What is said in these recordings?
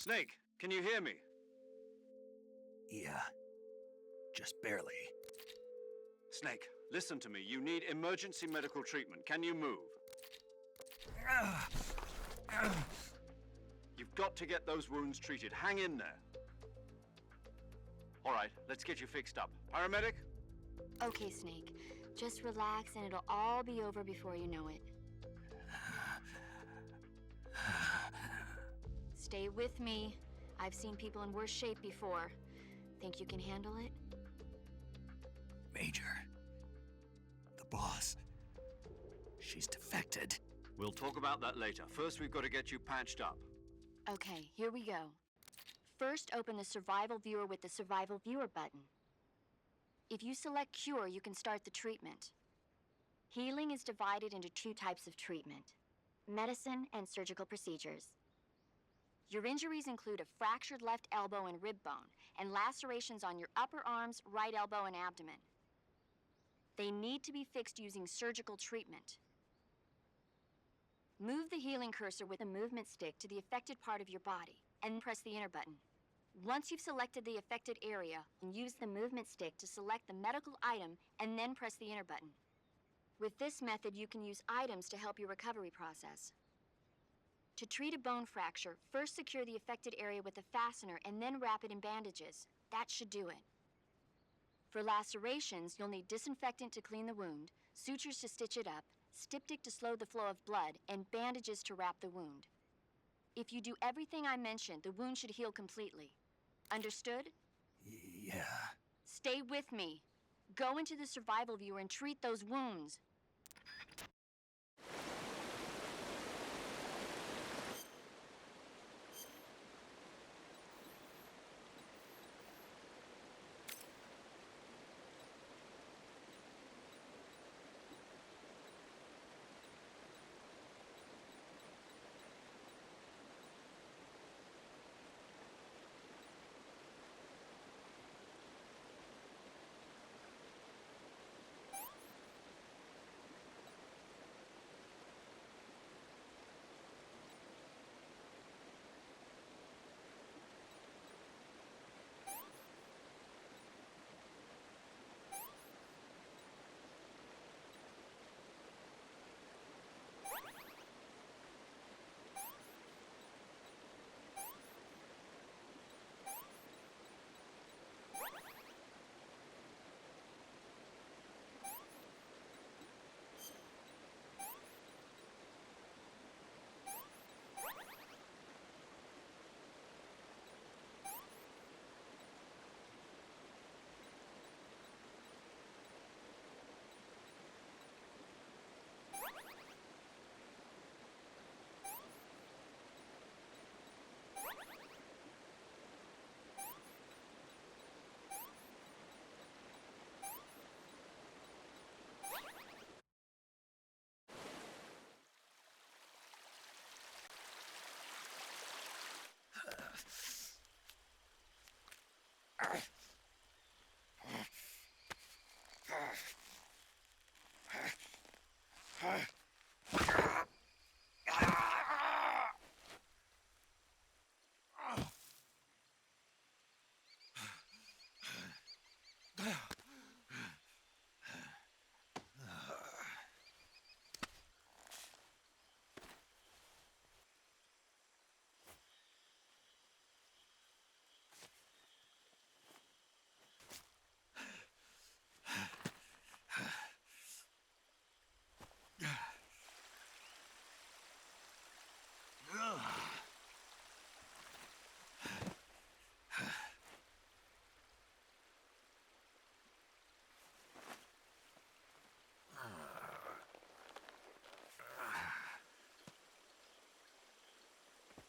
Snake, can you hear me? Yeah, just barely. Snake, listen to me. You need emergency medical treatment. Can you move? You've got to get those wounds treated. Hang in there. All right, let's get you fixed up. Paramedic? Okay, Snake. Just relax and it'll all be over before you know it. Stay with me. I've seen people in worse shape before. Think you can handle it? Major. The boss. She's defected. We'll talk about that later. First, we've got to get you patched up. Okay, here we go. First, open the Survival Viewer with the Survival Viewer button. If you select Cure, you can start the treatment. Healing is divided into two types of treatment: medicine and surgical procedures. Your injuries include a fractured left elbow and rib bone, and lacerations on your upper arms, right elbow, and abdomen. They need to be fixed using surgical treatment. Move the healing cursor with a movement stick to the affected part of your body, and press the enter button. Once you've selected the affected area, use the movement stick to select the medical item, and then press the enter button. With this method, you can use items to help your recovery process. To treat a bone fracture, first secure the affected area with a fastener and then wrap it in bandages. That should do it. For lacerations, you'll need disinfectant to clean the wound, sutures to stitch it up, styptic to slow the flow of blood, and bandages to wrap the wound. If you do everything I mentioned, the wound should heal completely. Understood? Yeah. Stay with me. Go into the Survival Viewer and treat those wounds.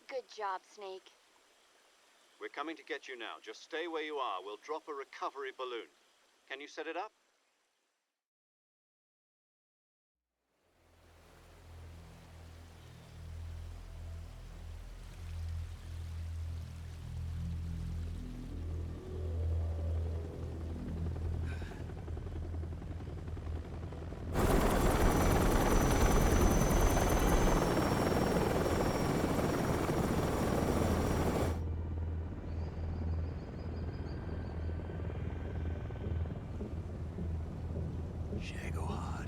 Good job, Snake. We're coming to get you now. Just stay where you are. We'll drop a recovery balloon. Can you set it up? Shagohod.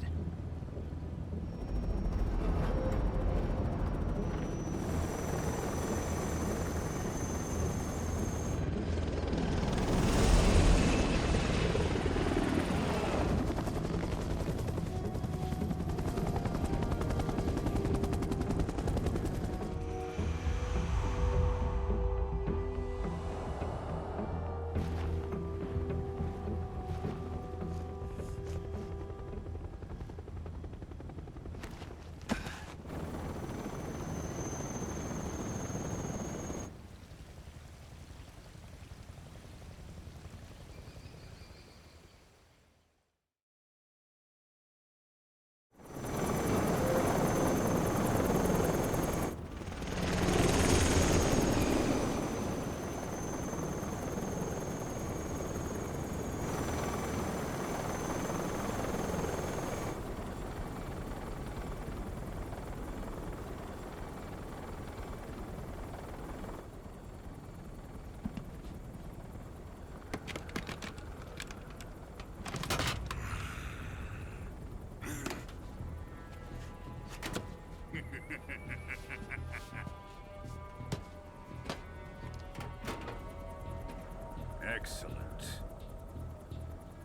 Excellent.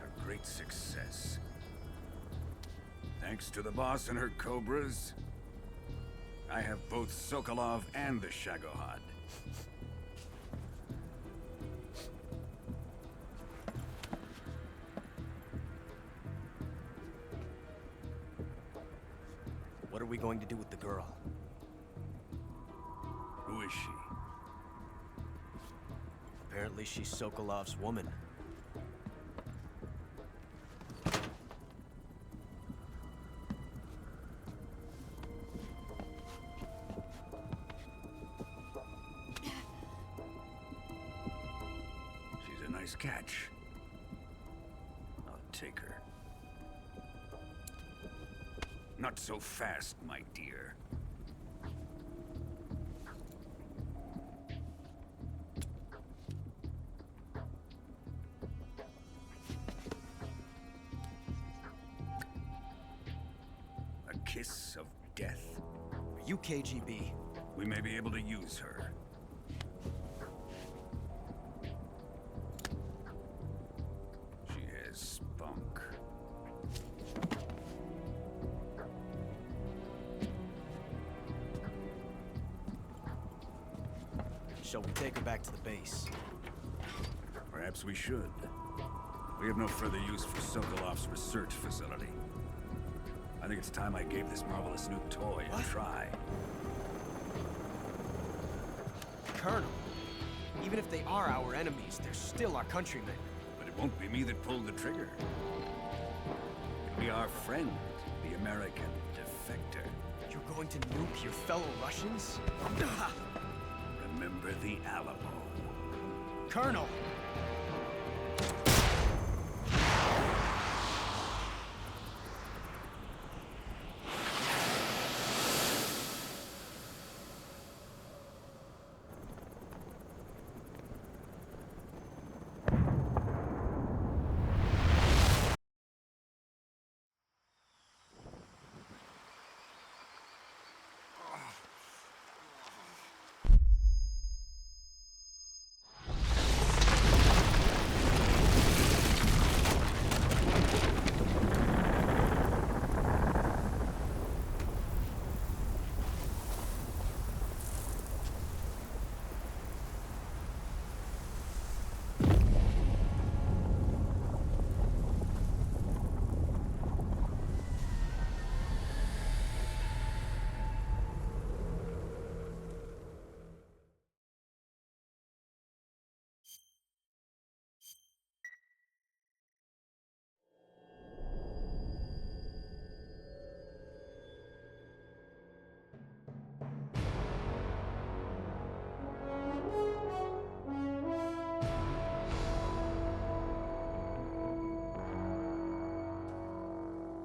A great success. Thanks to the boss and her cobras, I have both Sokolov and the Shagohod. What are we going to do with the girl? Who is she? Apparently she's Sokolov's woman. She's a nice catch. I'll take her. Not so fast, my dear. A kiss of death? Are you KGB? We may be able to use her. She has spunk. Shall we take her back to the base? Perhaps we should. We have no further use for Sokolov's research facility. I think it's time I gave this marvelous new toy a try. Colonel, even if they are our enemies, they're still our countrymen. But it won't be me that pulled the trigger. It'll be our friend, the American defector. You're going to nuke your fellow Russians? Remember the Alamo. Colonel!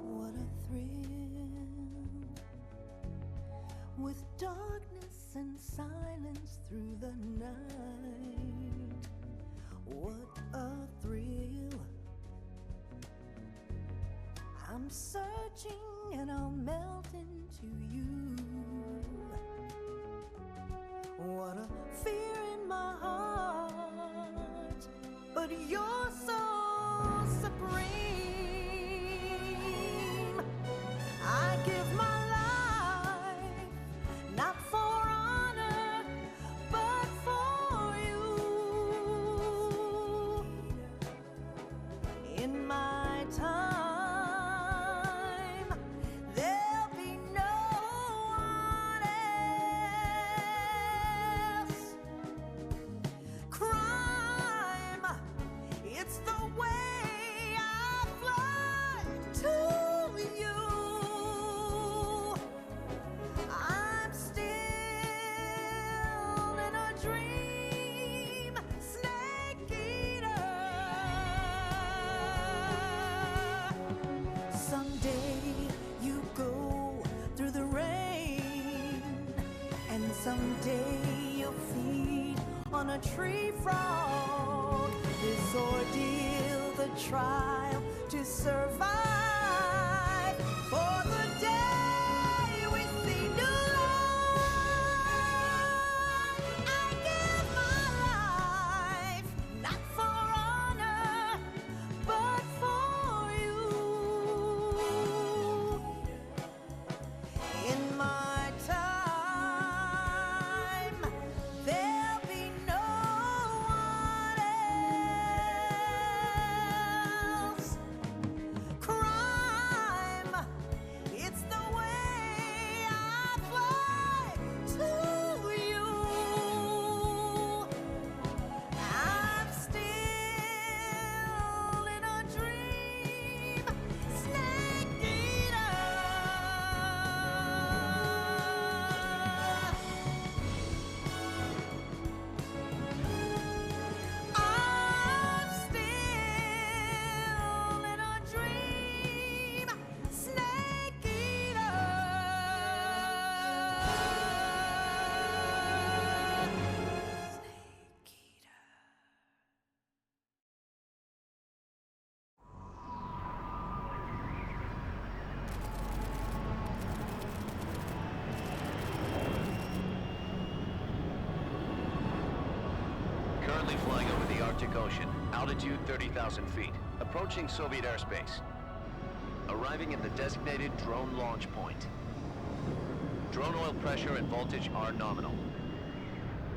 What a thrill, with darkness and silence through the night. What a thrill, I'm I'm searching and I'll melt into you. What a fear in my heart, but you're so supreme. I give my life, not for honor, but for you. In my time, there'll be no one else. Crime, it's the way I fly to you. I'm still in a dream, snake eater. Someday you go through the rain, and someday you'll feed on a tree frog. This ordeal, the trial to survive, for the day we see new light. I give my life, not for honor, but for you. In my time, there'll be no one else. Crime, it's the way I fly to you. I'm still in a dream, snake eater. I'm still in a dream, snake eater. Snake eater. Currently flying over the Arctic Ocean, altitude 30,000 feet, approaching Soviet airspace. Arriving at the designated drone launch point. Drone oil pressure and voltage are nominal.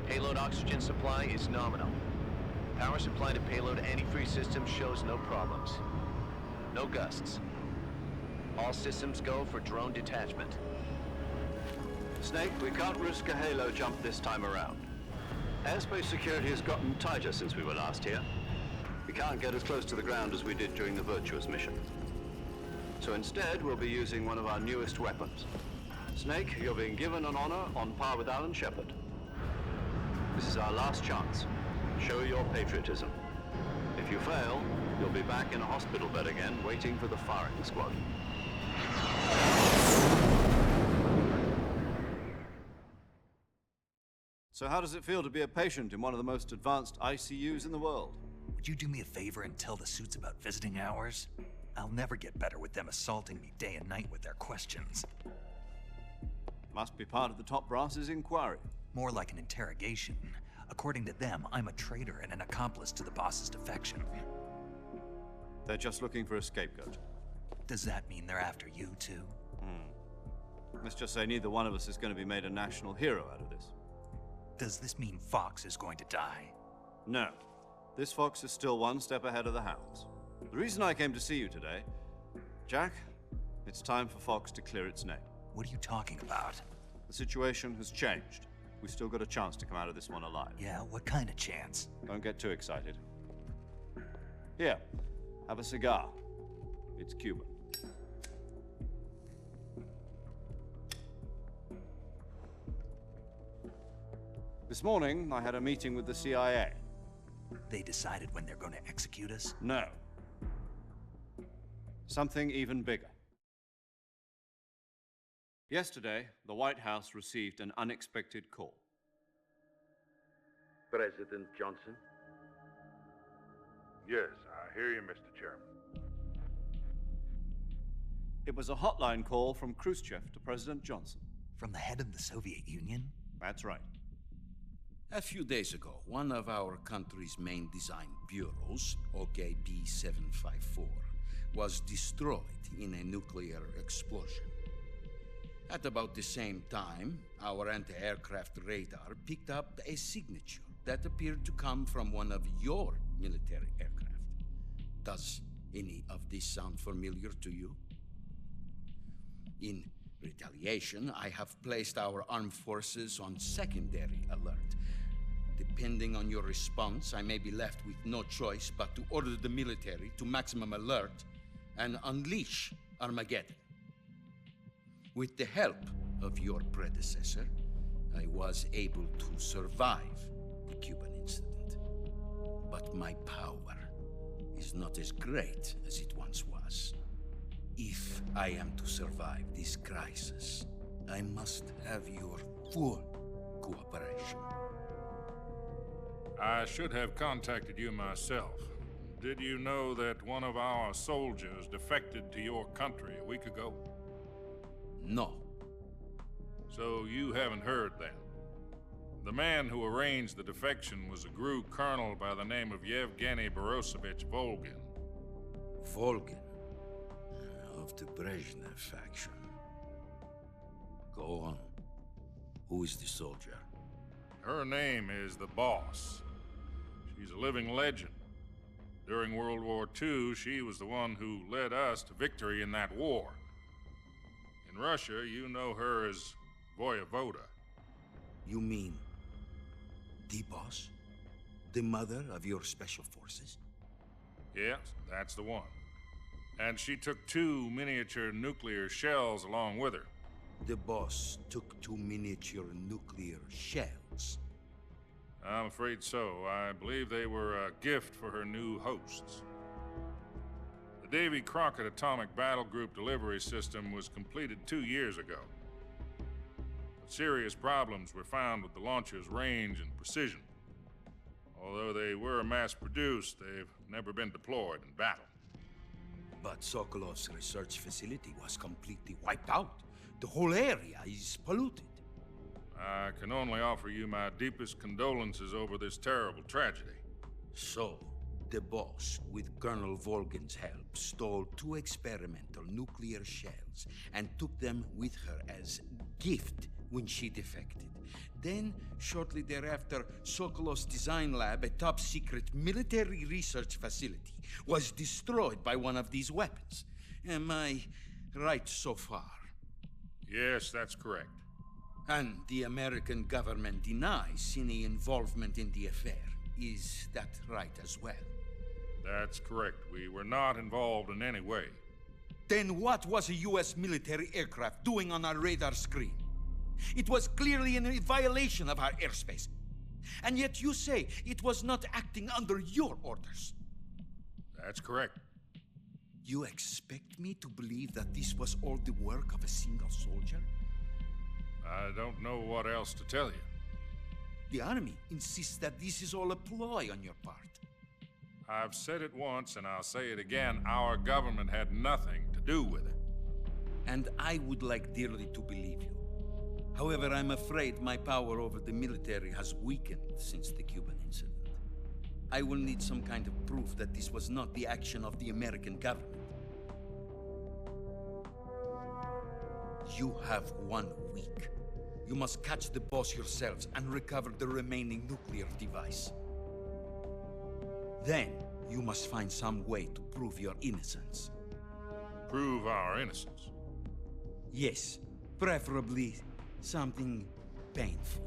Payload oxygen supply is nominal. Power supply to payload antifreeze system shows no problems. No gusts. All systems go for drone detachment. Snake, we can't risk a halo jump this time around. Airspace security has gotten tighter since we were last here. We can't get as close to the ground as we did during the Virtuous mission. So instead, we'll be using one of our newest weapons. Snake, you're being given an honor on par with Alan Shepard. This is our last chance. Show your patriotism. If you fail, you'll be back in a hospital bed again, waiting for the firing squad. So how does it feel to be a patient in one of the most advanced ICUs in the world? Would you do me a favor and tell the suits about visiting hours? I'll never get better with them assaulting me day and night with their questions. Must be part of the top brass's inquiry. More like an interrogation. According to them, I'm a traitor and an accomplice to the boss's defection. They're just looking for a scapegoat. Does that mean they're after you too? Let's just say neither one of us is going to be made a national hero out of this. Does this mean Fox is going to die? No. This fox is still one step ahead of the hounds. The reason I came to see you today, Jack, it's time for Fox to clear its name. What are you talking about? The situation has changed. We still got a chance to come out of this one alive. Yeah, what kind of chance? Don't get too excited. Here, have a cigar. It's Cuban. This morning, I had a meeting with the CIA. They decided when they're going to execute us? No. Something even bigger. Yesterday, the White House received an unexpected call. President Johnson? Yes, I hear you, Mr. Chairman. It was a hotline call from Khrushchev to President Johnson. From the head of the Soviet Union? That's right. A few days ago, one of our country's main design bureaus, OKB 754, was destroyed in a nuclear explosion. At about the same time, our anti-aircraft radar picked up a signature that appeared to come from one of your military aircraft. Does any of this sound familiar to you? In retaliation, I have placed our armed forces on secondary alert. Depending on your response, I may be left with no choice but to order the military to maximum alert and unleash Armageddon. With the help of your predecessor, I was able to survive the Cuban incident. But my power is not as great as it once was. If I am to survive this crisis, I must have your full cooperation. I should have contacted you myself. Did you know that one of our soldiers defected to your country a week ago? No. So you haven't heard then. The man who arranged the defection was a GRU colonel by the name of Yevgeny Borisovich Volgin. Volgin? Of the Brezhnev faction. Go on. Who is the soldier? Her name is the Boss. She's a living legend. During World War II, she was the one who led us to victory in that war. In Russia, you know her as Voyevoda. You mean the Boss? The mother of your special forces? Yes, that's the one. And she took 2 miniature nuclear shells along with her. The Boss took 2 miniature nuclear shells. I'm afraid so. I believe they were a gift for her new hosts. The Davy Crockett Atomic Battle Group delivery system was completed 2 years ago. But serious problems were found with the launcher's range and precision. Although they were mass-produced, they've never been deployed in battle. But Sokolov's research facility was completely wiped out. The whole area is polluted. I can only offer you my deepest condolences over this terrible tragedy. So, the Boss, with Colonel Volgin's help, stole 2 experimental nuclear shells and took them with her as gift when she defected. Then, shortly thereafter, Sokolov's design lab, a top-secret military research facility, was destroyed by one of these weapons. Am I right so far? Yes, that's correct. And the American government denies any involvement in the affair. Is that right as well? That's correct. We were not involved in any way. Then what was a U.S. military aircraft doing on our radar screen? It was clearly in a violation of our airspace. And yet you say it was not acting under your orders. That's correct. You expect me to believe that this was all the work of a single soldier? I don't know what else to tell you. The Army insists that this is all a ploy on your part. I've said it once and I'll say it again. Our government had nothing to do with it. And I would like dearly to believe you. However, I'm afraid my power over the military has weakened since the Cuban incident. I will need some kind of proof that this was not the action of the American government. You have 1 week. You must catch the Boss yourselves and recover the remaining nuclear device. Then, you must find some way to prove your innocence. Prove our innocence? Yes, preferably something painful.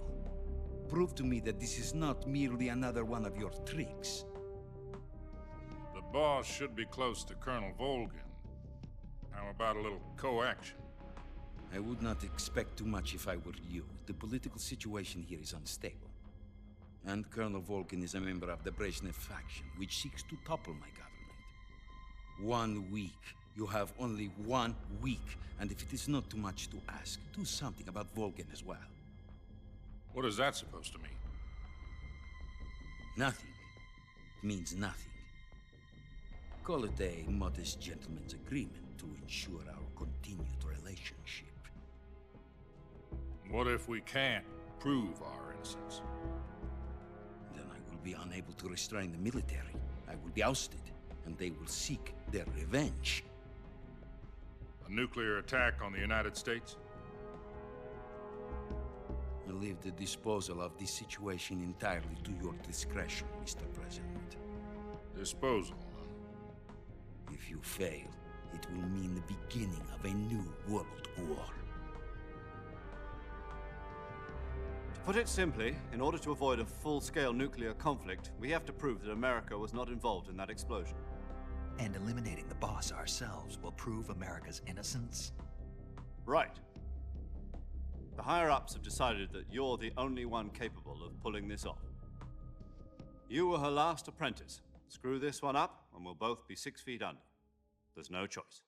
Prove to me that this is not merely another one of your tricks. The Boss should be close to Colonel Volgin. How about a little co-action? I would not expect too much if I were you. The political situation here is unstable. And Colonel Volgin is a member of the Brezhnev faction, which seeks to topple my government. 1 week. You have only 1 week. And if it is not too much to ask, do something about Volgin as well. What is that supposed to mean? Nothing. It means nothing. Call it a modest gentleman's agreement to ensure our continued relationship. What if we can't prove our innocence? Then I will be unable to restrain the military. I will be ousted, and they will seek their revenge. A nuclear attack on the United States? I leave the disposal of this situation entirely to your discretion, Mr. President. Disposal, If you fail, it will mean the beginning of a new world war. To put it simply, in order to avoid a full-scale nuclear conflict, we have to prove that America was not involved in that explosion. And eliminating the boss ourselves will prove America's innocence? Right. The higher-ups have decided that you're the only one capable of pulling this off. You were her last apprentice. Screw this one up, and we'll both be 6 feet under. There's no choice.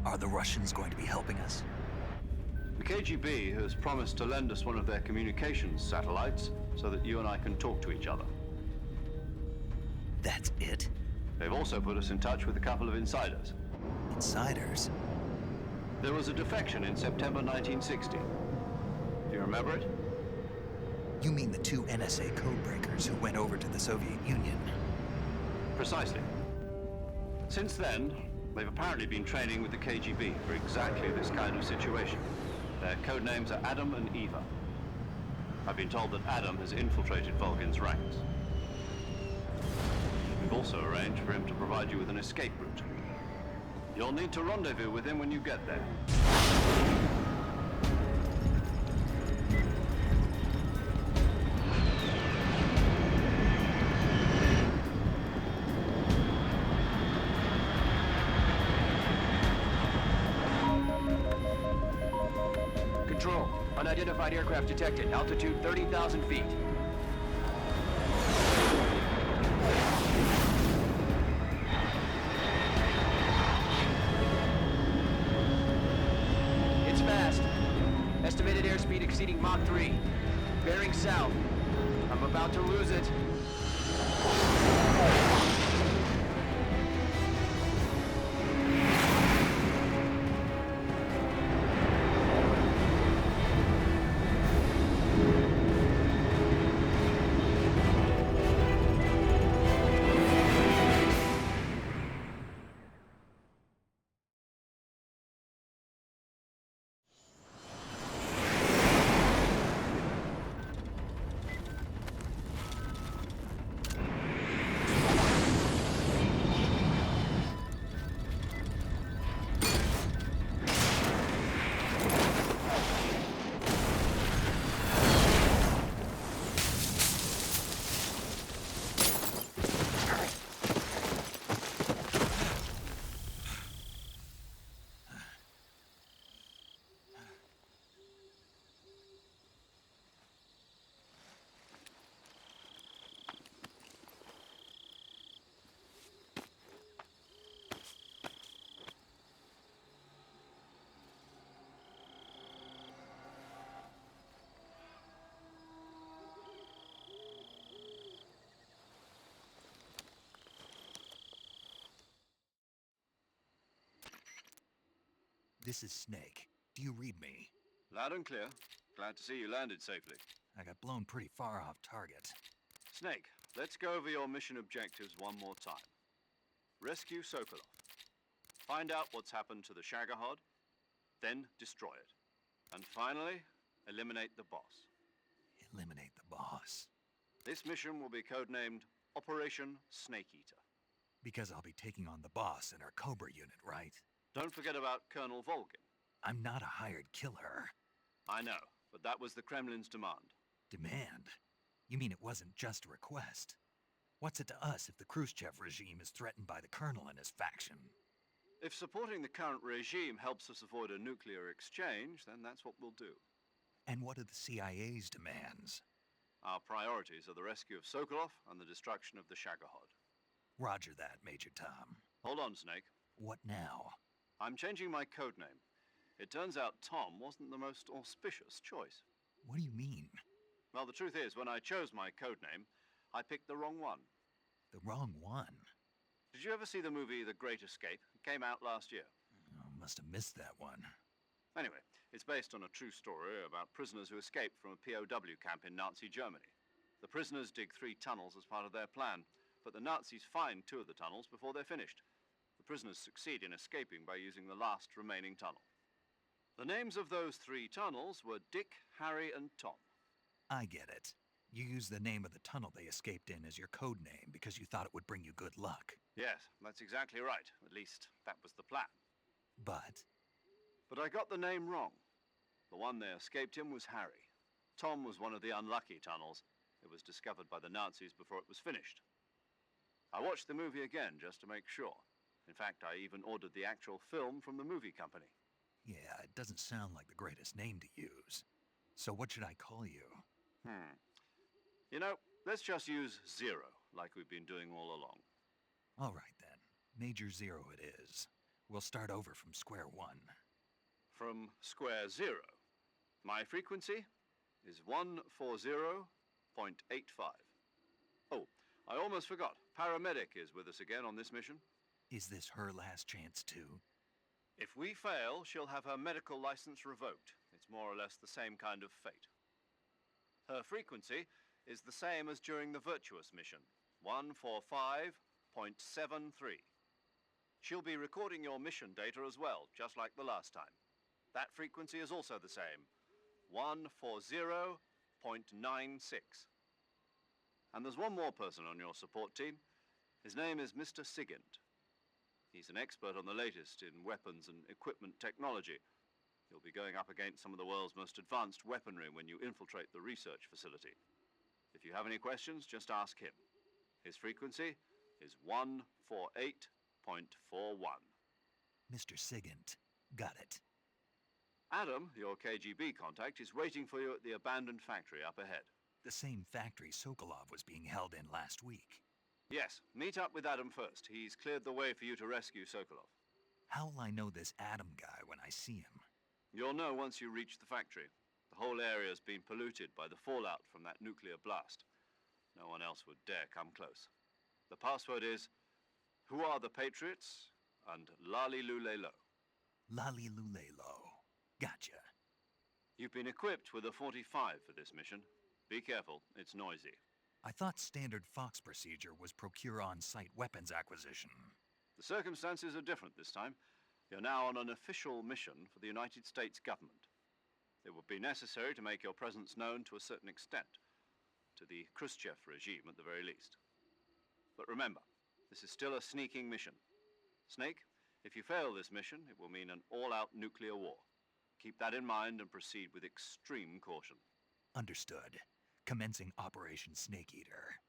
Are the Russians going to be helping us? The KGB has promised to lend us one of their communications satellites so that you and I can talk to each other. That's it? They've also put us in touch with a couple of insiders. Insiders? There was a defection in September 1960. Do you remember it? You mean the 2 NSA codebreakers who went over to the Soviet Union? Precisely. Since then, they've apparently been training with the KGB for exactly this kind of situation. Their code names are Adam and Eva. I've been told that Adam has infiltrated Volgin's ranks. We've also arranged for him to provide you with an escape route. You'll need to rendezvous with him when you get there. Control. Unidentified aircraft detected. Altitude 30,000 feet. It's fast. Estimated airspeed exceeding Mach 3. Bearing south. I'm about to lose it. This is Snake. Do you read me? Loud and clear. Glad to see you landed safely. I got blown pretty far off target. Snake, let's go over your mission objectives one more time. Rescue Sokolov. Find out what's happened to the Shagohod, then destroy it. And finally, eliminate the boss. Eliminate the boss. This mission will be codenamed Operation Snake Eater. Because I'll be taking on the boss in our Cobra unit, right? Don't forget about Colonel Volgin. I'm not a hired killer. I know, but that was the Kremlin's demand. Demand? You mean it wasn't just a request? What's it to us if the Khrushchev regime is threatened by the Colonel and his faction? If supporting the current regime helps us avoid a nuclear exchange, then that's what we'll do. And what are the CIA's demands? Our priorities are the rescue of Sokolov and the destruction of the Shagohod. Roger that, Major Tom. Hold on, Snake. What now? I'm changing my codename. It turns out Tom wasn't the most auspicious choice. What do you mean? Well, the truth is, when I chose my codename, I picked the wrong one. The wrong one? Did you ever see the movie The Great Escape? It came out last year. Oh, must have missed that one. Anyway, it's based on a true story about prisoners who escaped from a POW camp in Nazi Germany. The prisoners dig 3 tunnels as part of their plan, but the Nazis find 2 of the tunnels before they're finished. The prisoners succeed in escaping by using the last remaining tunnel. The names of those 3 tunnels were Dick, Harry, and Tom. I get it. You used the name of the tunnel they escaped in as your code name because you thought it would bring you good luck. Yes, that's exactly right. At least, that was the plan. But But I got the name wrong. The one they escaped in was Harry. Tom was one of the unlucky tunnels. It was discovered by the Nazis before it was finished. I watched the movie again just to make sure. In fact, I even ordered the actual film from the movie company. yeah, it doesn't sound like the greatest name to use. So what should I call you? You know, let's just use Zero, like we've been doing all along. All right then. Major Zero it is. We'll start over from square one. From square 0. My frequency is 140.85. Oh, I almost forgot. Paramedic is with us again on this mission. Is this her last chance too? If we fail, she'll have her medical license revoked. It's more or less the same kind of fate. Her frequency is the same as during the Virtuous mission, 145.73. She'll be recording your mission data as well, just like the last time. That frequency is also the same, 140.96. And there's one more person on your support team. His name is Mr. Sigint. He's an expert on the latest in weapons and equipment technology. You'll be going up against some of the world's most advanced weaponry when you infiltrate the research facility. If you have any questions, just ask him. His frequency is 148.41. Mr. Sigint. Got it. Adam, your KGB contact, is waiting for you at the abandoned factory up ahead. The same factory Sokolov was being held in last week. Yes, meet up with Adam first. He's cleared the way for you to rescue Sokolov. How'll I know this Adam guy when I see him? You'll know once you reach the factory. The whole area's been polluted by the fallout from that nuclear blast. No one else would dare come close. The password is, "Who are the Patriots?" and Lali Lule Lo. Lali Lule Lo. Gotcha. You've been equipped with a 45 for this mission. Be careful, it's noisy. I thought standard Fox procedure was procure on-site weapons acquisition. The circumstances are different this time. You're now on an official mission for the United States government. It would be necessary to make your presence known to a certain extent, to the Khrushchev regime at the very least. But remember, this is still a sneaking mission. Snake, if you fail this mission, it will mean an all-out nuclear war. Keep that in mind and proceed with extreme caution. Understood. Commencing Operation Snake Eater.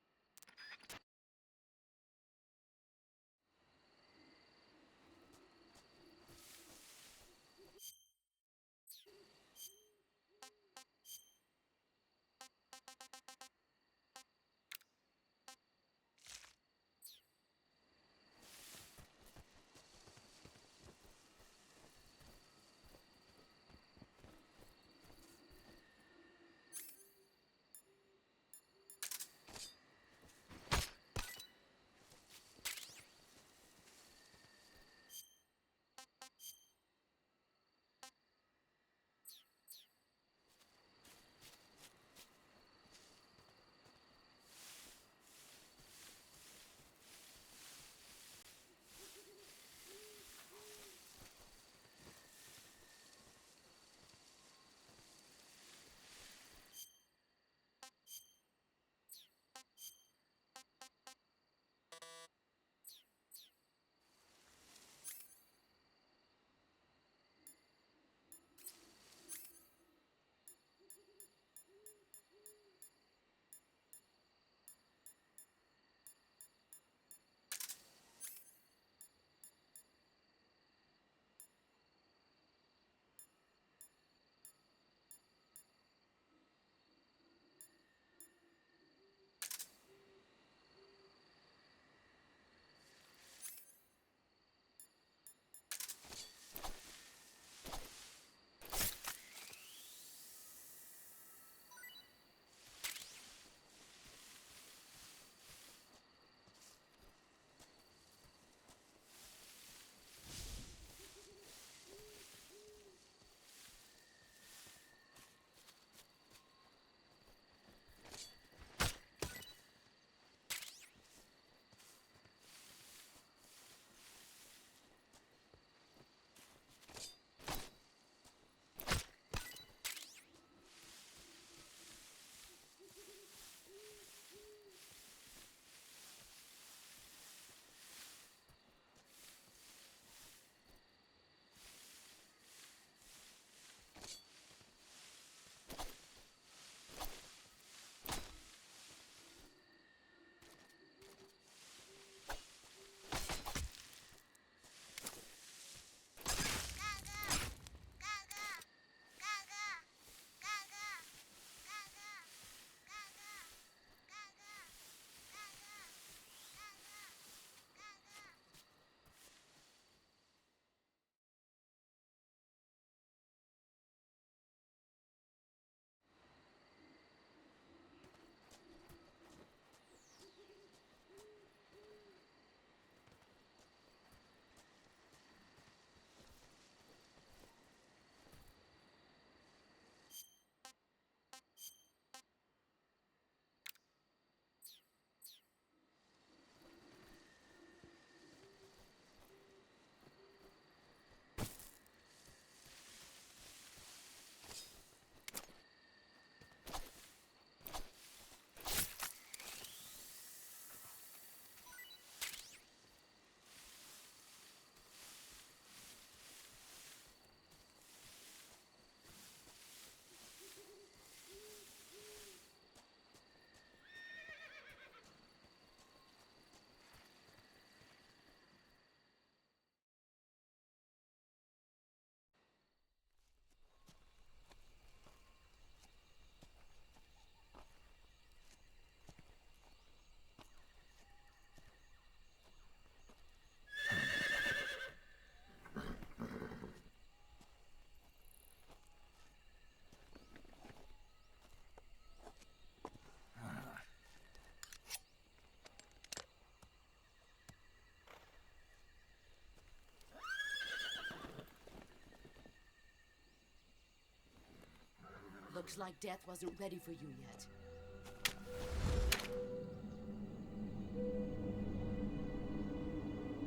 Looks like death wasn't ready for you yet.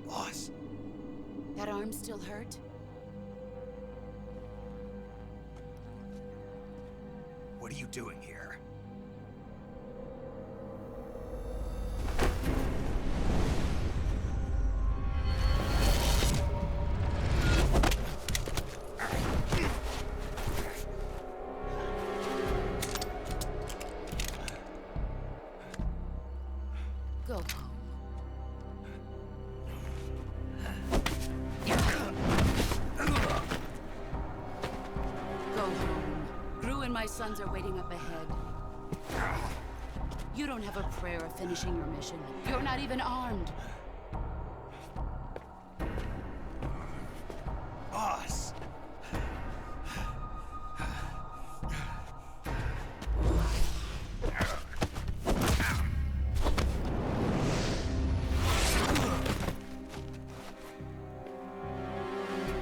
Boss. That arm still hurt? What are you doing here? Go home. Go home. Gru and my sons are waiting up ahead. You don't have a prayer of finishing your mission. You're not even armed. Boss!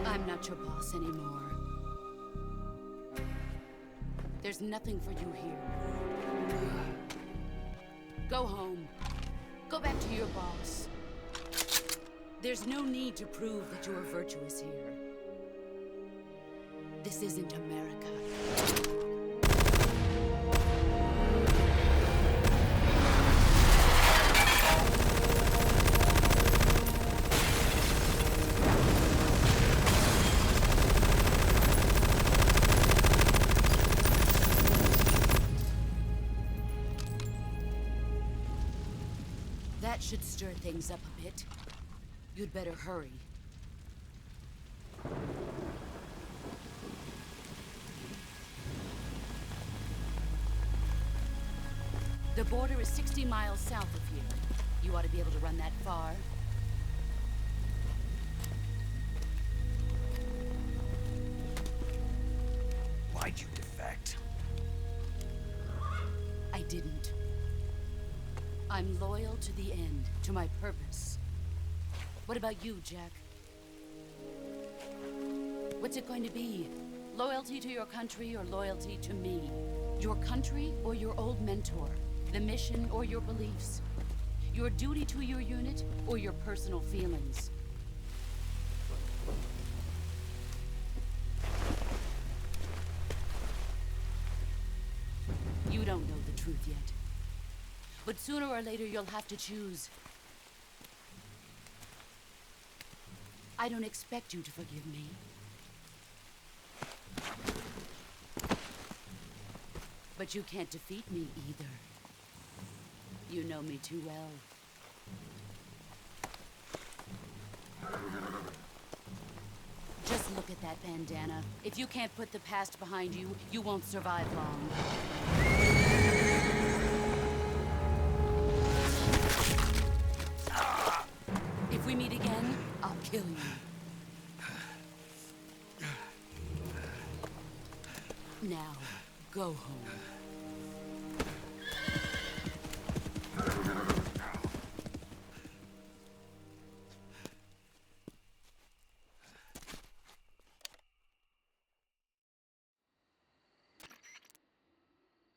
I'm not your boss anymore. There's nothing for you here. Go home. Go back to your boss. There's no need to prove that you are virtuous here. This isn't America. That should stir things up a bit. You'd better hurry. The border is 60 miles south of here. You ought to be able to run that far. Why'd you defect? I didn't. I'm loyal to the end, to my purpose. What about you, Jack? What's it going to be? Loyalty to your country or loyalty to me? Your country or your old mentor? The mission or your beliefs? Your duty to your unit or your personal feelings? You don't know the truth yet. But sooner or later, you'll have to choose. I don't expect you to forgive me. But you can't defeat me either. You know me too well. Just look at that bandana. If you can't put the past behind you, you won't survive long. If we meet again, I'll kill you. Now, go home.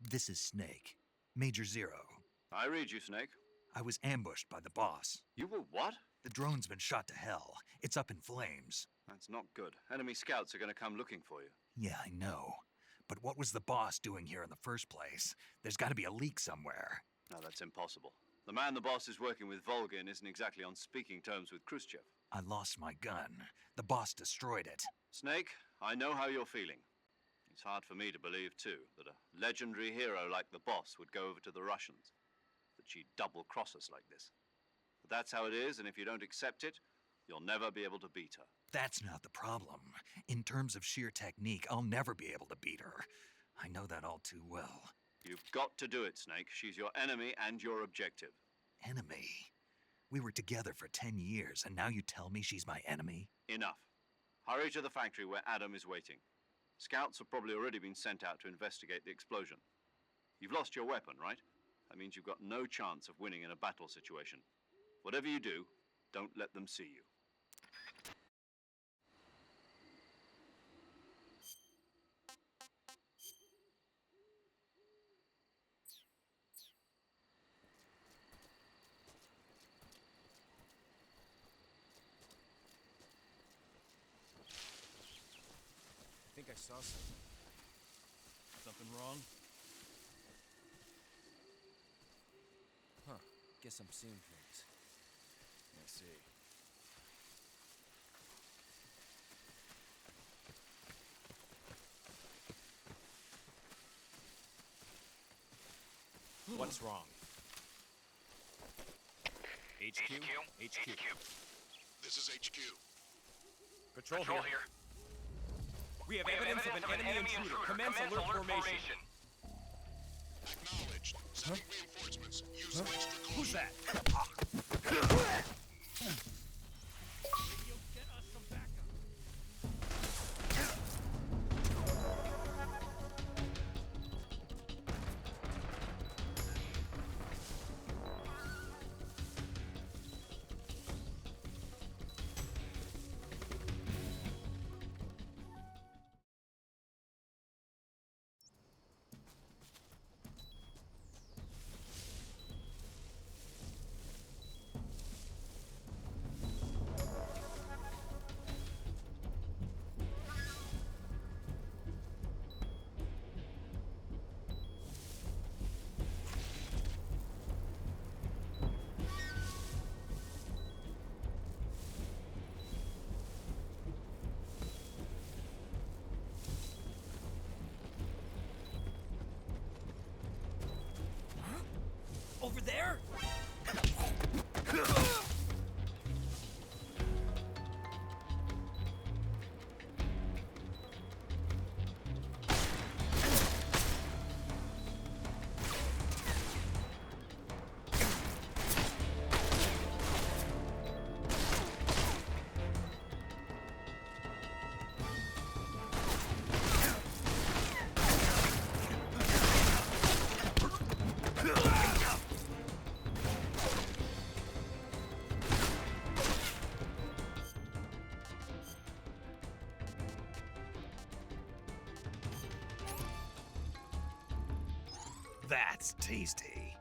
This is Snake. Major Zero. I read you, Snake. I was ambushed by the boss. You were what? The drone's been shot to hell. It's up in flames. That's not good. Enemy scouts are going to come looking for you. Yeah, I know. But what was the boss doing here in the first place? There's got to be a leak somewhere. No, that's impossible. The man the boss is working with, Volgin, isn't exactly on speaking terms with Khrushchev. I lost my gun. The boss destroyed it. Snake, I know how you're feeling. It's hard for me to believe, too, that a legendary hero like the boss would go over to the Russians. That she'd double-cross us like this. But that's how it is, and if you don't accept it, you'll never be able to beat her. That's not the problem. In terms of sheer technique, I'll never be able to beat her. I know that all too well. You've got to do it, Snake. She's your enemy and your objective. Enemy? We were together for 10 years, and now you tell me she's my enemy? Enough. Hurry to the factory where Adam is waiting. Scouts have probably already been sent out to investigate the explosion. You've lost your weapon, right? That means you've got no chance of winning in a battle situation. Whatever you do, don't let them see you. think I saw something. Something wrong? Huh. Guess I'm seeing things. I see. What's wrong? HQ? HQ. This is HQ. Patrol here. We have evidence of an enemy intruder. Commence alert formation. Acknowledged. Sending reinforcements. Use extra caution. Who's that? Over there? That's tasty.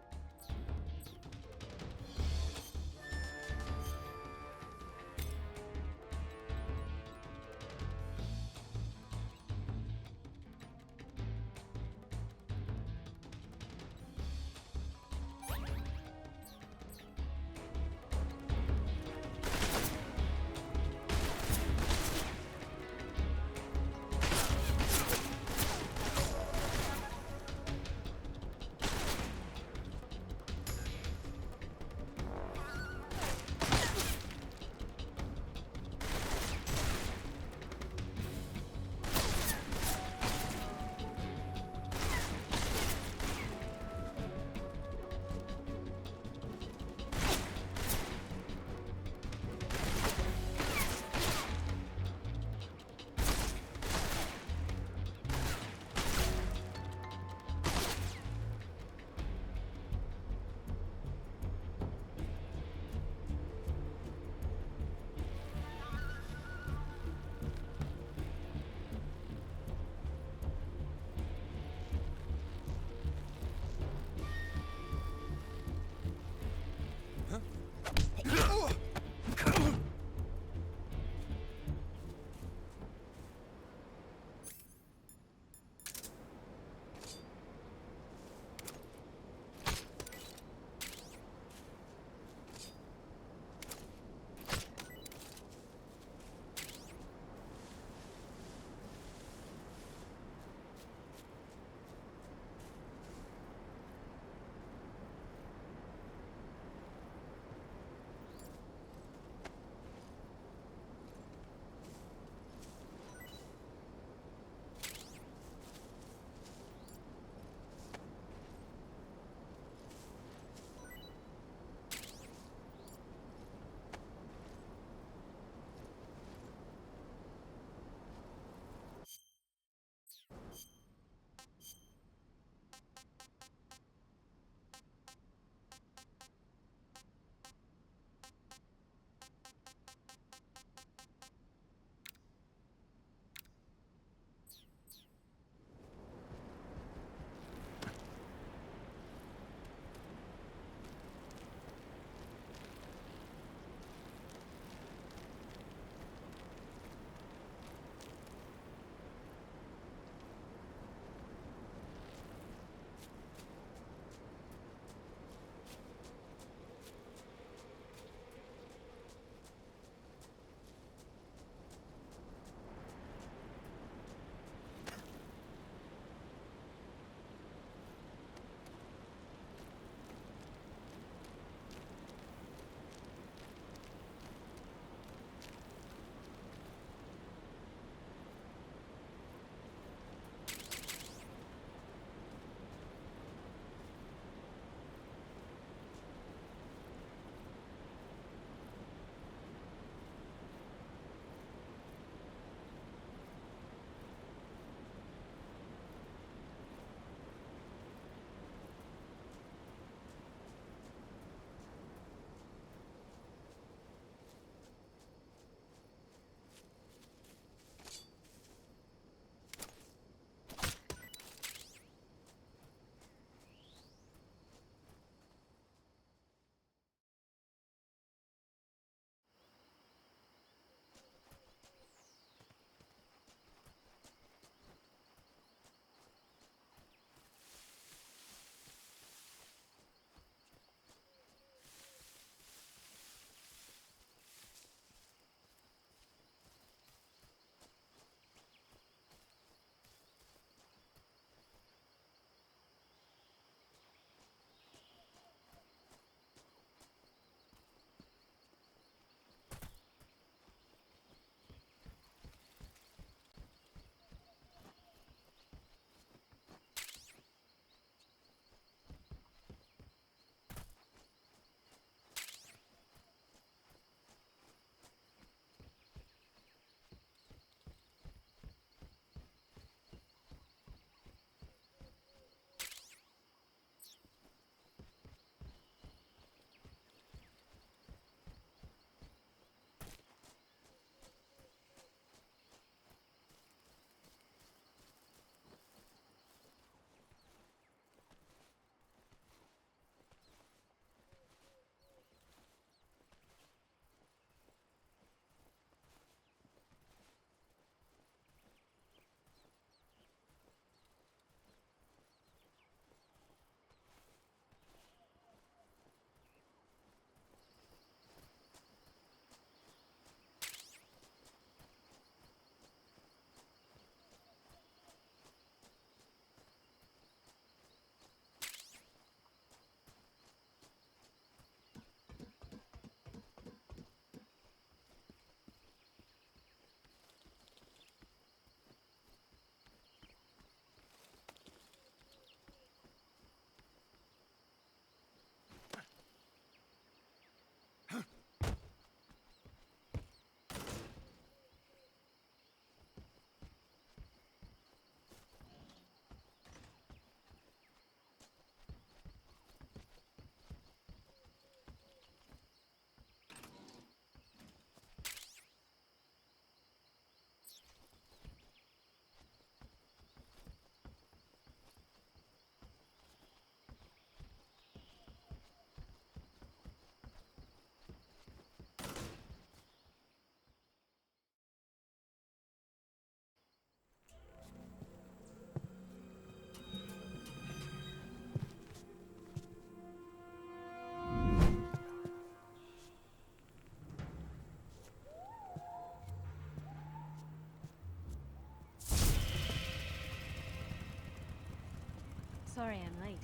Sorry I'm late.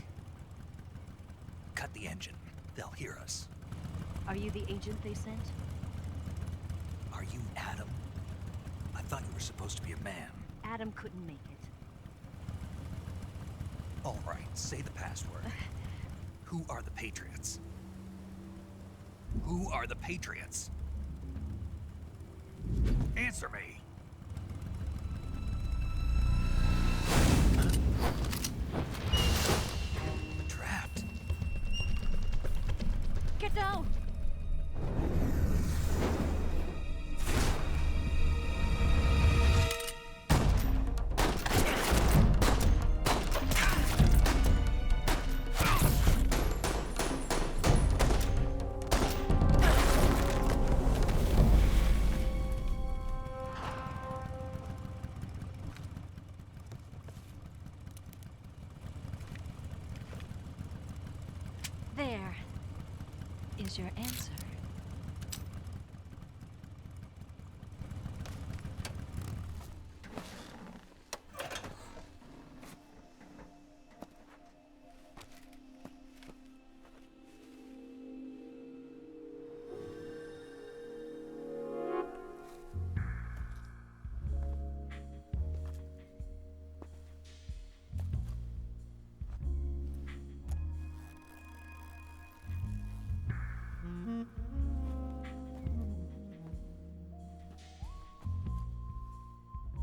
Cut the engine. They'll hear us. Are you the agent they sent? Are you Adam? I thought you were supposed to be a man. Adam couldn't make it. All right, say the password. Who are the Patriots? Who are the Patriots? Answer me! We're trapped. Get down! There is your answer.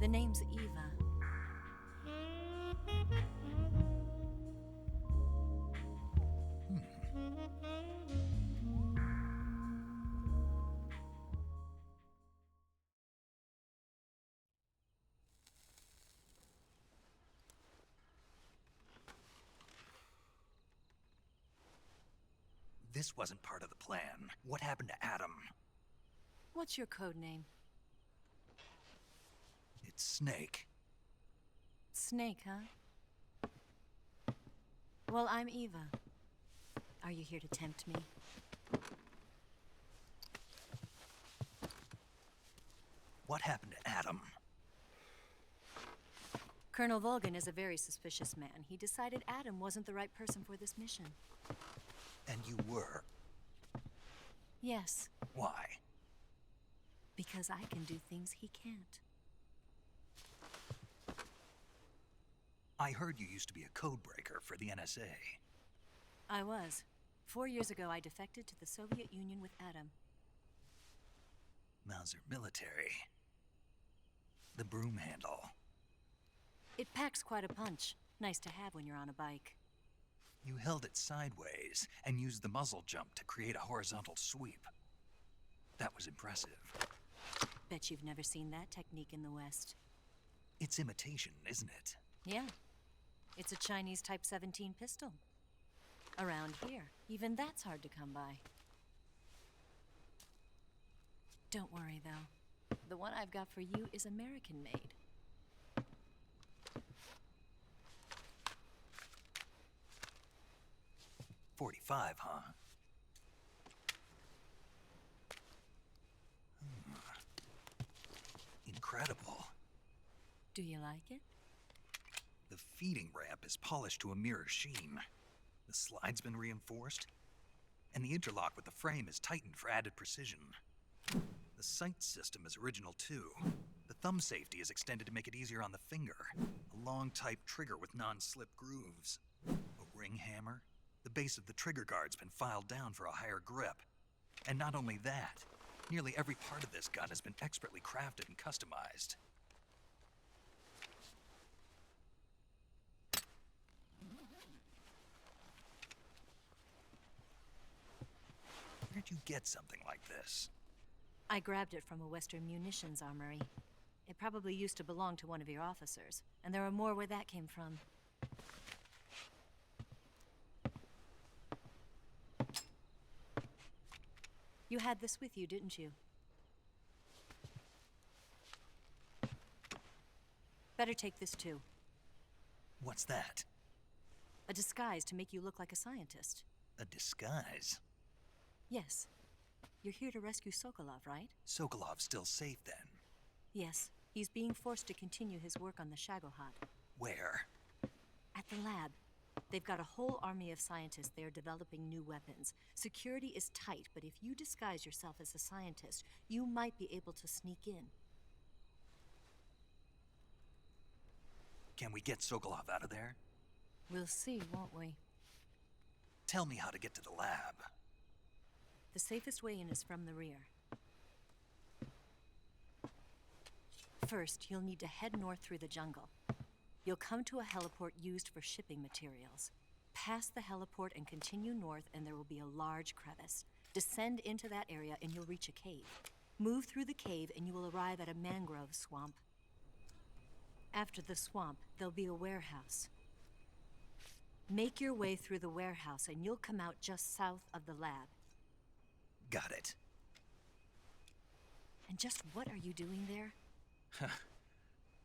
The name's Eva. This wasn't part of the plan. What happened to Adam? What's your code name? It's Snake. Snake, huh? Well, I'm Eva. Are you here to tempt me? What happened to Adam? Colonel Volgan is a very suspicious man. He decided Adam wasn't the right person for this mission. And you were? Yes. Why? Because I can do things he can't. I heard you used to be a codebreaker for the NSA. I was. 4 years ago, I defected to the Soviet Union with Adam. Mauser military. The broom handle. It packs quite a punch. Nice to have when you're on a bike. You held it sideways and used the muzzle jump to create a horizontal sweep. That was impressive. Bet you've never seen that technique in the West. It's imitation, isn't it? Yeah. It's a Chinese Type 17 pistol. Around here, even that's hard to come by. Don't worry, though. The one I've got for you is American-made. .45, huh? Incredible. Do you like it? The feeding ramp is polished to a mirror sheen. The slide's been reinforced, and the interlock with the frame is tightened for added precision. The sight system is original too. The thumb safety is extended to make it easier on the finger. A long type trigger with non-slip grooves. A ring hammer. The base of the trigger guard's been filed down for a higher grip. And not only that, nearly every part of this gun has been expertly crafted and customized. Where'd you get something like this? I grabbed it from a Western munitions armory. It probably used to belong to one of your officers, and there are more where that came from. You had this with you, didn't you? Better take this too. What's that? A disguise to make you look like a scientist. A disguise? Yes. You're here to rescue Sokolov, right? Sokolov's still safe then? Yes. He's being forced to continue his work on the Shagohod. Where? At the lab. They've got a whole army of scientists there developing new weapons. Security is tight, but if you disguise yourself as a scientist, you might be able to sneak in. Can we get Sokolov out of there? We'll see, won't we? Tell me how to get to the lab. The safest way in is from the rear. First, you'll need to head north through the jungle. You'll come to a heliport used for shipping materials. Pass the heliport and continue north, and there will be a large crevice. Descend into that area, and you'll reach a cave. Move through the cave, and you will arrive at a mangrove swamp. After the swamp, there'll be a warehouse. Make your way through the warehouse, and you'll come out just south of the lab. Got it. And just what are you doing there?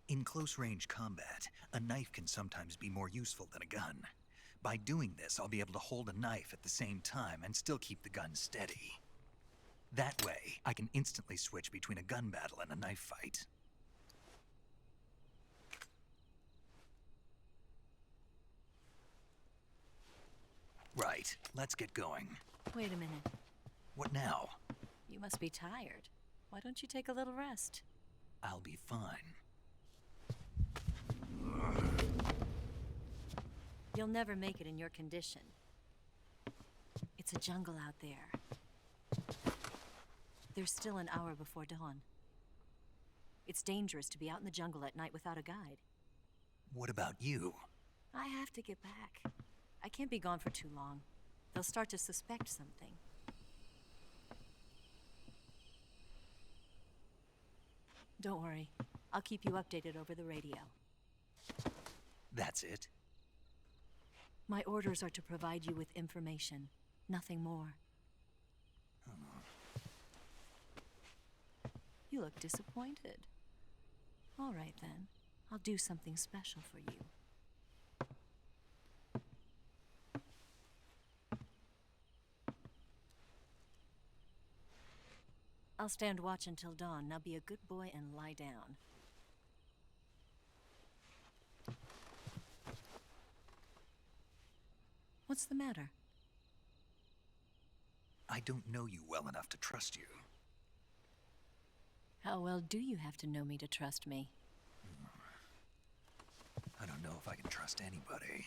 In close-range combat, a knife can sometimes be more useful than a gun. By doing this, I'll be able to hold a knife at the same time and still keep the gun steady. That way, I can instantly switch between a gun battle and a knife fight. Right, let's get going. Wait a minute. What now? You must be tired. Why don't you take a little rest? I'll be fine. You'll never make it in your condition. It's a jungle out there. There's still an hour before dawn. It's dangerous to be out in the jungle at night without a guide. What about you? I have to get back. I can't be gone for too long. They'll start to suspect something. Don't worry. I'll keep you updated over the radio. That's it? My orders are to provide you with information, nothing more. You look disappointed. All right, then. I'll do something special for you. I'll stand watch until dawn. Now be a good boy and lie down. What's the matter? I don't know you well enough to trust you. How well do you have to know me to trust me? I don't know if I can trust anybody.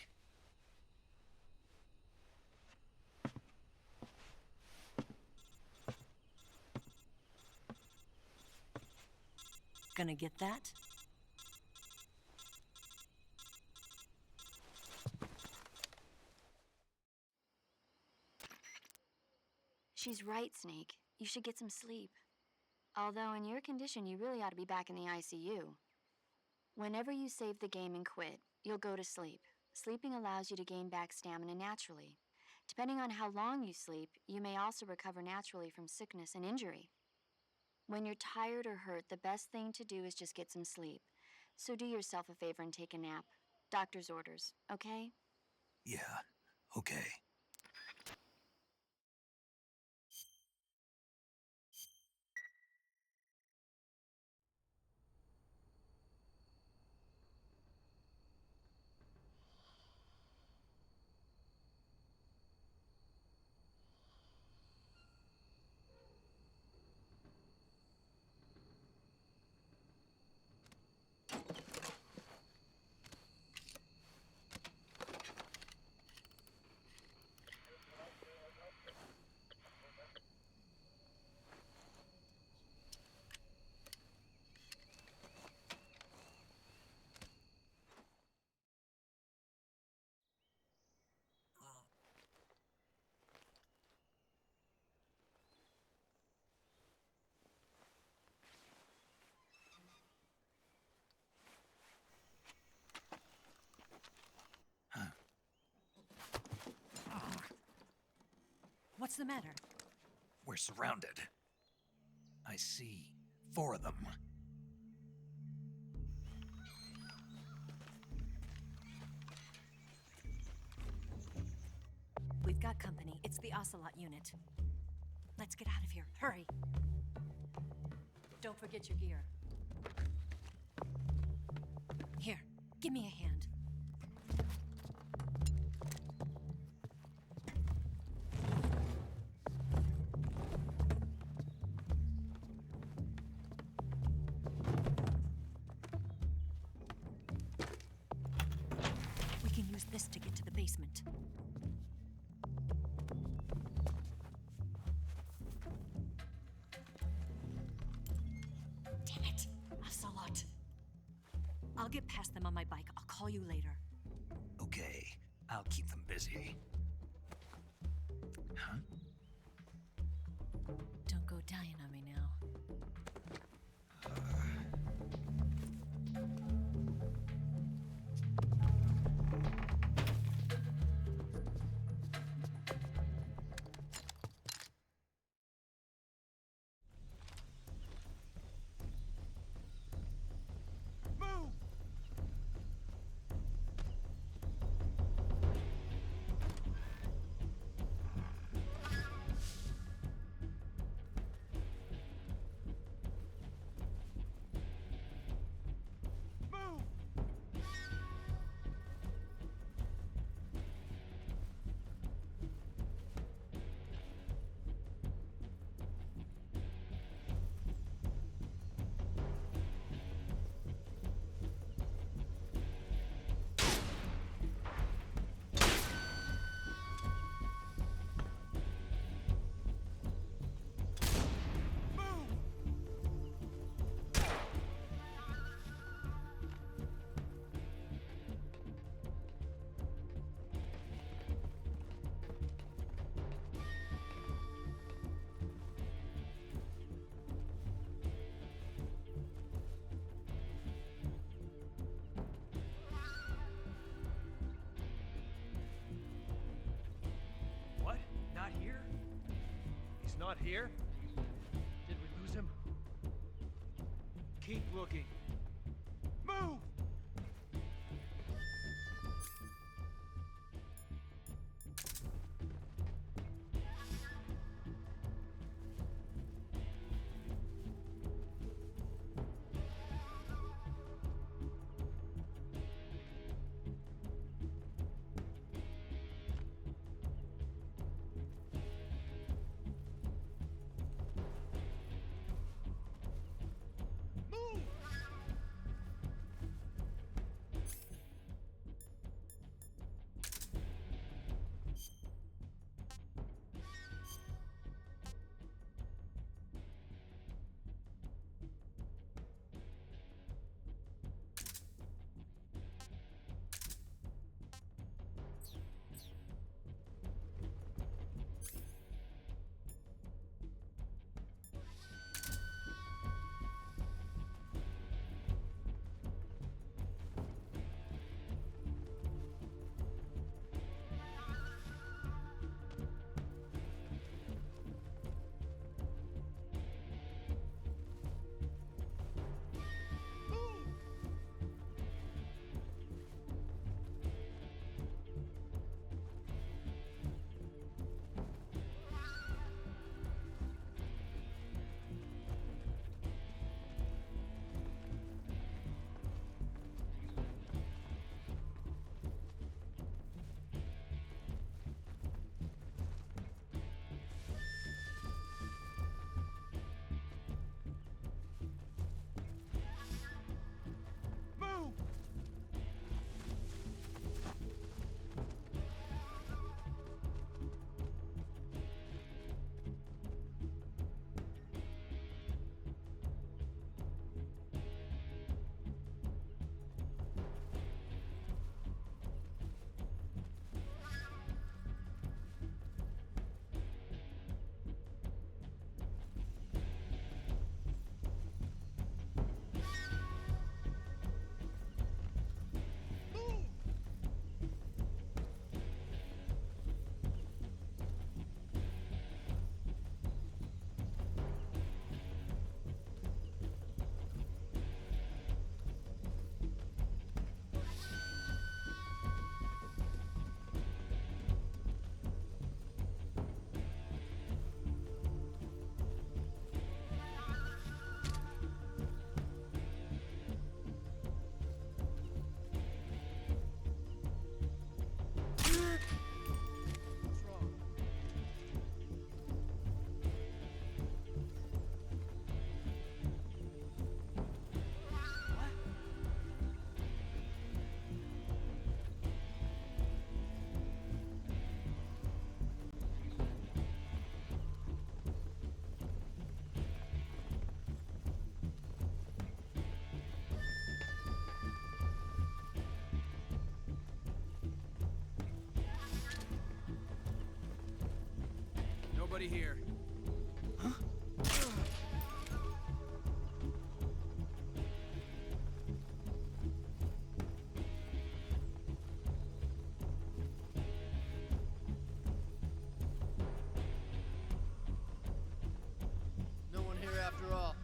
Gonna get that? She's right, Snake. You should get some sleep. Although in your condition, you really ought to be back in the ICU. Whenever you save the game and quit, you'll go to sleep. Sleeping allows you to gain back stamina naturally. Depending on how long you sleep, you may also recover naturally from sickness and injury. When you're tired or hurt, the best thing to do is just get some sleep. So do yourself a favor and take a nap. Doctor's orders, okay? Yeah, okay. What's the matter? We're surrounded. I see 4 of them. We've got company. It's the Ocelot unit. Let's get out of here. Hurry. Don't forget your gear. Here, give me a hand. Damn it! Ocelot. I'll get past them on my bike. I'll call you later. Okay, I'll keep them busy. Huh? Don't go dying on me now. What? Not here? He's not here? Did we lose him? Keep looking. Move! of here. No one here after all.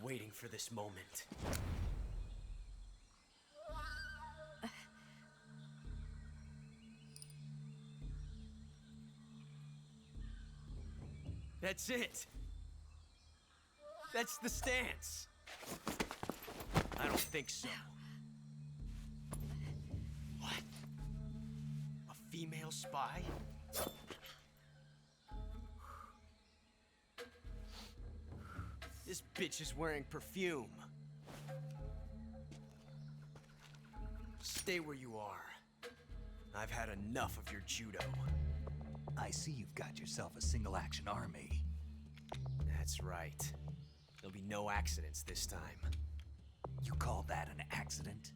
waiting for this moment. That's it. That's the stance. I don't think so. What? A female spy? This bitch is wearing perfume. Stay where you are. I've had enough of your judo. I see you've got yourself a single-action army. That's right. There'll be no accidents this time. You call that an accident?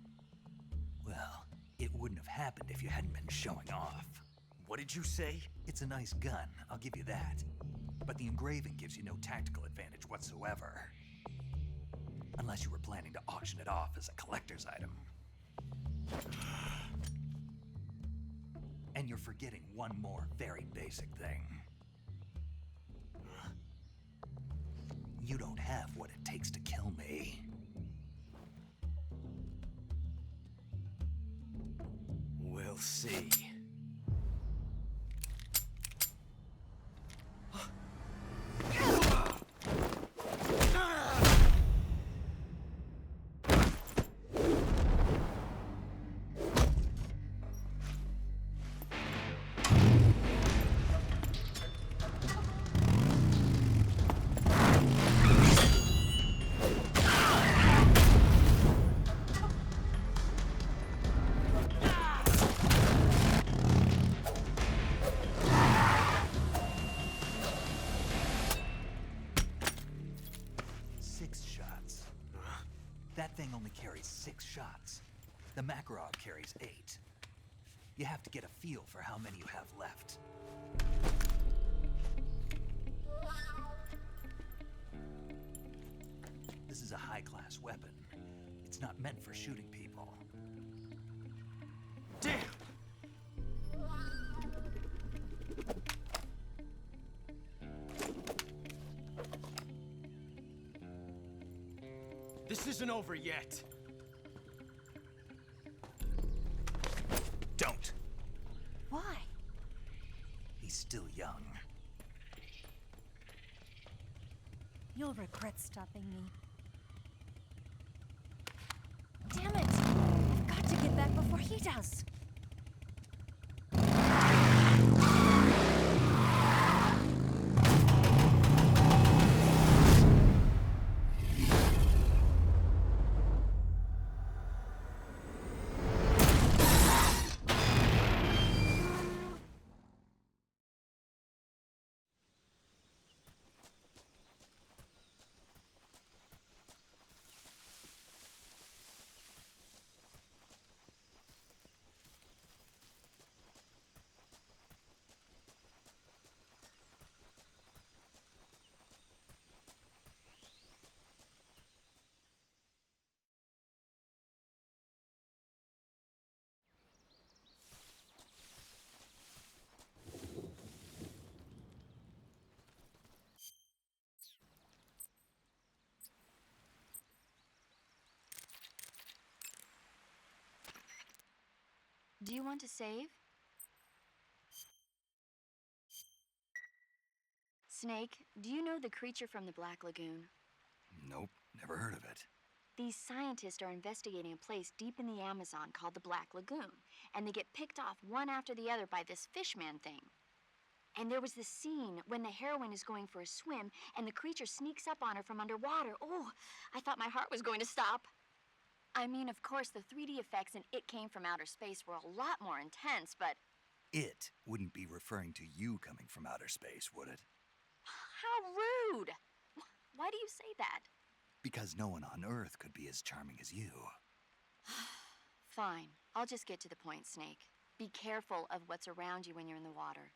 Well, it wouldn't have happened if you hadn't been showing off. What did you say? It's a nice gun, I'll give you that. But the engraving gives you no tactical advantage whatsoever. Unless you were planning to auction it off as a collector's item. And you're forgetting one more very basic thing. You don't have what it takes to kill me. We'll see. That thing only carries 6 shots. The Makarov carries 8. You have to get a feel for how many you have left. This is a high-class weapon. It's not meant for shooting people. Damn! This isn't over yet. Don't. Why? He's still young. You'll regret stopping me. Damn it! I've got to get back before he does. Do you want to save? Snake, do you know the creature from the Black Lagoon? Nope, never heard of it. These scientists are investigating a place deep in the Amazon called the Black Lagoon, and they get picked off one after the other by this fishman thing. And there was this scene when the heroine is going for a swim, and the creature sneaks up on her from underwater. Oh, I thought my heart was going to stop. I mean, of course, the 3D effects in It Came from Outer Space were a lot more intense, but... It wouldn't be referring to you coming from outer space, would it? How rude! Why do you say that? Because no one on Earth could be as charming as you. Fine. I'll just get to the point, Snake. Be careful of what's around you when you're in the water.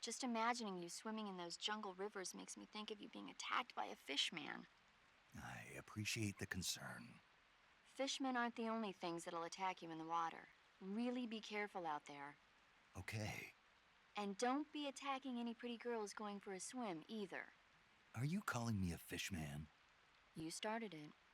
Just imagining you swimming in those jungle rivers makes me think of you being attacked by a fishman. I appreciate the concern. Fishmen aren't the only things that'll attack you in the water. Really be careful out there. Okay. And don't be attacking any pretty girls going for a swim, either. Are you calling me a fishman? You started it.